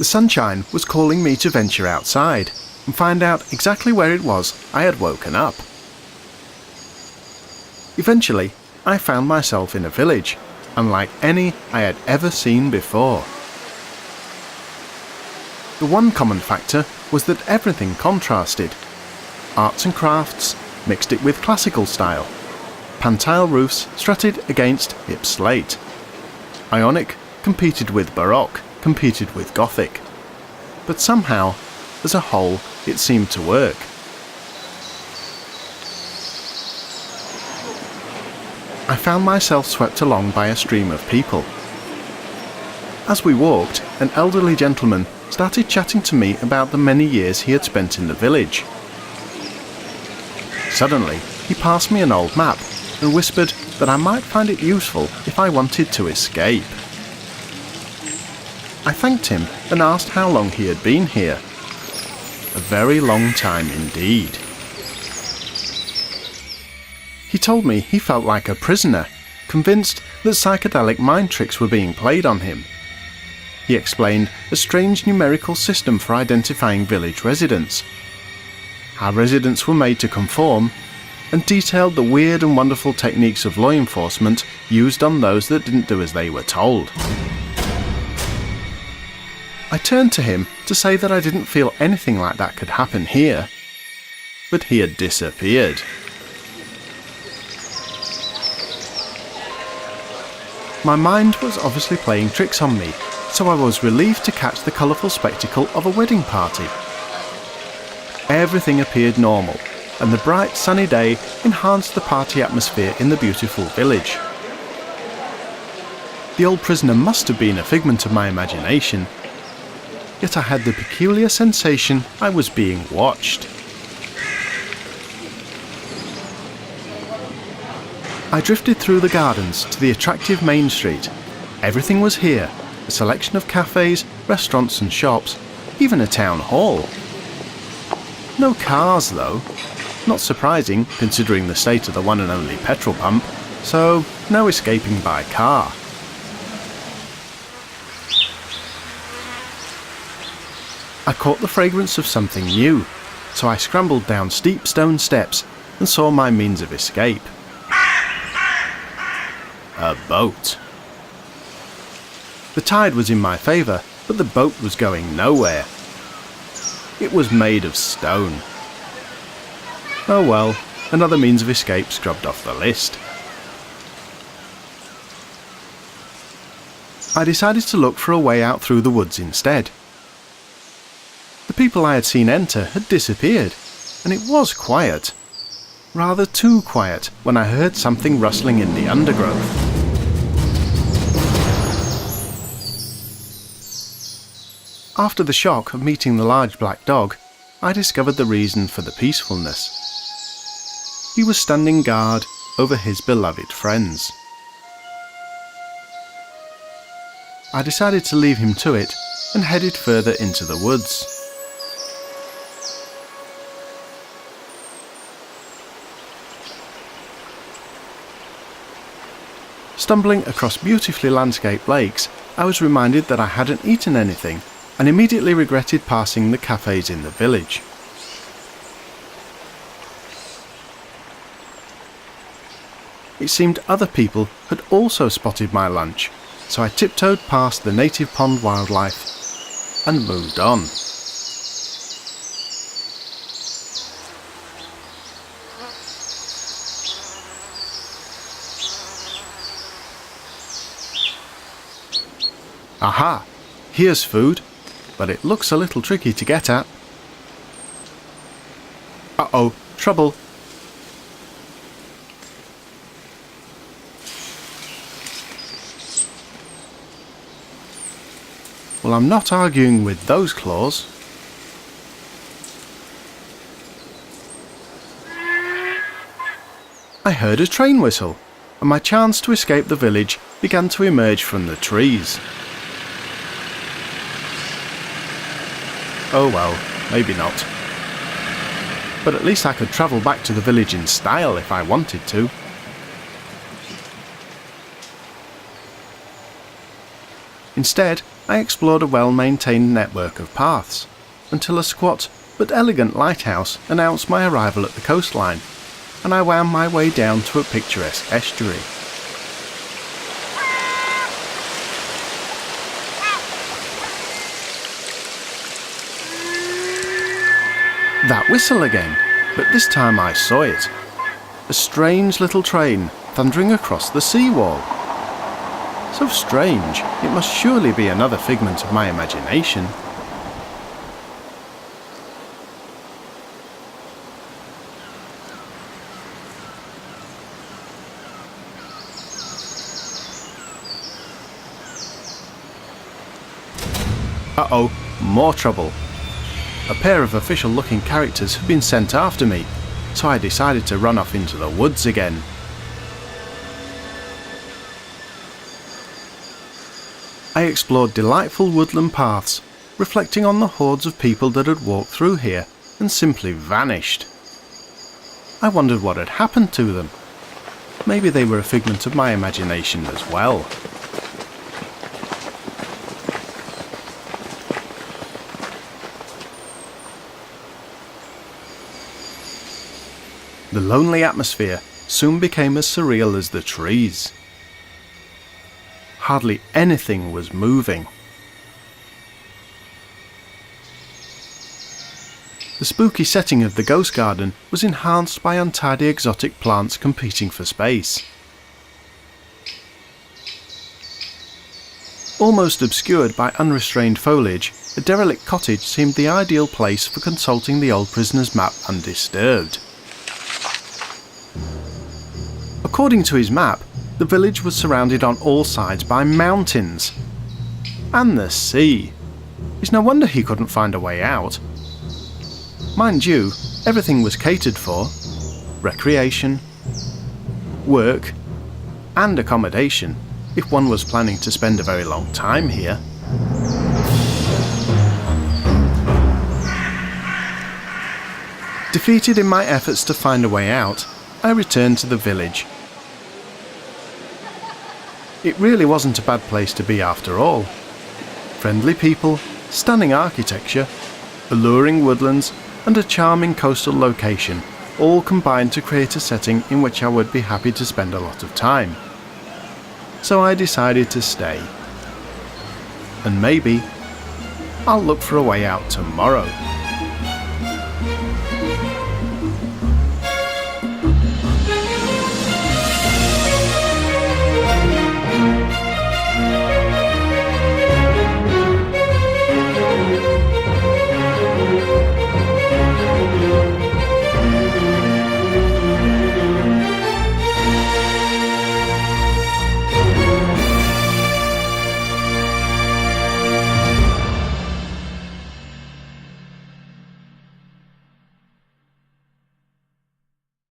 The sunshine was calling me to venture outside and find out exactly where it was I had woken up. Eventually, I found myself in a village, unlike any I had ever seen before. The one common factor was that everything contrasted. Arts and crafts mixed it with classical style. Pan-tile roofs strutted against hip slate. Ionic competed with Baroque, competed with Gothic. But somehow, as a whole, it seemed to work. I found myself swept along by a stream of people. As we walked, an elderly gentleman started chatting to me about the many years he had spent in the village. Suddenly, he passed me an old map and whispered that I might find it useful if I wanted to escape. I thanked him and asked how long he had been here. A very long time indeed. He told me he felt like a prisoner, convinced that psychedelic mind tricks were being played on him. He explained a strange numerical system for identifying village residents, how residents were made to conform, and detailed the weird and wonderful techniques of law enforcement used on those that didn't do as they were told. I turned to him to say that I didn't feel anything like that could happen here, but he had disappeared. My mind was obviously playing tricks on me, so I was relieved to catch the colourful spectacle of a wedding party. Everything appeared normal, and the bright sunny day enhanced the party atmosphere in the beautiful village. The old prisoner must have been a figment of my imagination, yet I had the peculiar sensation I was being watched. I drifted through the gardens to the attractive main street. Everything was here, a selection of cafes, restaurants and shops, even a town hall. No cars though, not surprising considering the state of the one and only petrol pump, so no escaping by car. I caught the fragrance of something new, so I scrambled down steep stone steps and saw my means of escape. A boat. The tide was in my favour, but the boat was going nowhere. It was made of stone. Oh well, another means of escape scrubbed off the list. I decided to look for a way out through the woods instead. The people I had seen enter had disappeared, and it was quiet. Rather too quiet when I heard something rustling in the undergrowth. After the shock of meeting the large black dog, I discovered the reason for the peacefulness. He was standing guard over his beloved friends. I decided to leave him to it and headed further into the woods. Stumbling across beautifully landscaped lakes, I was reminded that I hadn't eaten anything and immediately regretted passing the cafes in the village. It seemed other people had also spotted my lunch, so I tiptoed past the native pond wildlife and moved on. Aha! Here's food, but it looks a little tricky to get at. Uh-oh, trouble. Well, I'm not arguing with those claws. I heard a train whistle, and my chance to escape the village began to emerge from the trees. Oh well, maybe not. But at least I could travel back to the village in style if I wanted to. Instead, I explored a well-maintained network of paths, until a squat but elegant lighthouse announced my arrival at the coastline, and I wound my way down to a picturesque estuary. That whistle again, but this time I saw it. A strange little train thundering across the seawall. So strange, it must surely be another figment of my imagination. Uh-oh, more trouble. A pair of official-looking characters had been sent after me, so I decided to run off into the woods again. I explored delightful woodland paths, reflecting on the hordes of people that had walked through here and simply vanished. I wondered what had happened to them. Maybe they were a figment of my imagination as well. The lonely atmosphere soon became as surreal as the trees. Hardly anything was moving. The spooky setting of the ghost garden was enhanced by untidy exotic plants competing for space. Almost obscured by unrestrained foliage, a derelict cottage seemed the ideal place for consulting the old prisoner's map undisturbed. According to his map, the village was surrounded on all sides by mountains. And the sea. It's no wonder he couldn't find a way out. Mind you, everything was catered for. Recreation, work, and accommodation, if one was planning to spend a very long time here. Defeated in my efforts to find a way out, I returned to the village. It really wasn't a bad place to be after all. Friendly people, stunning architecture, alluring woodlands, and a charming coastal location all combined to create a setting in which I would be happy to spend a lot of time. So I decided to stay. And maybe I'll look for a way out tomorrow.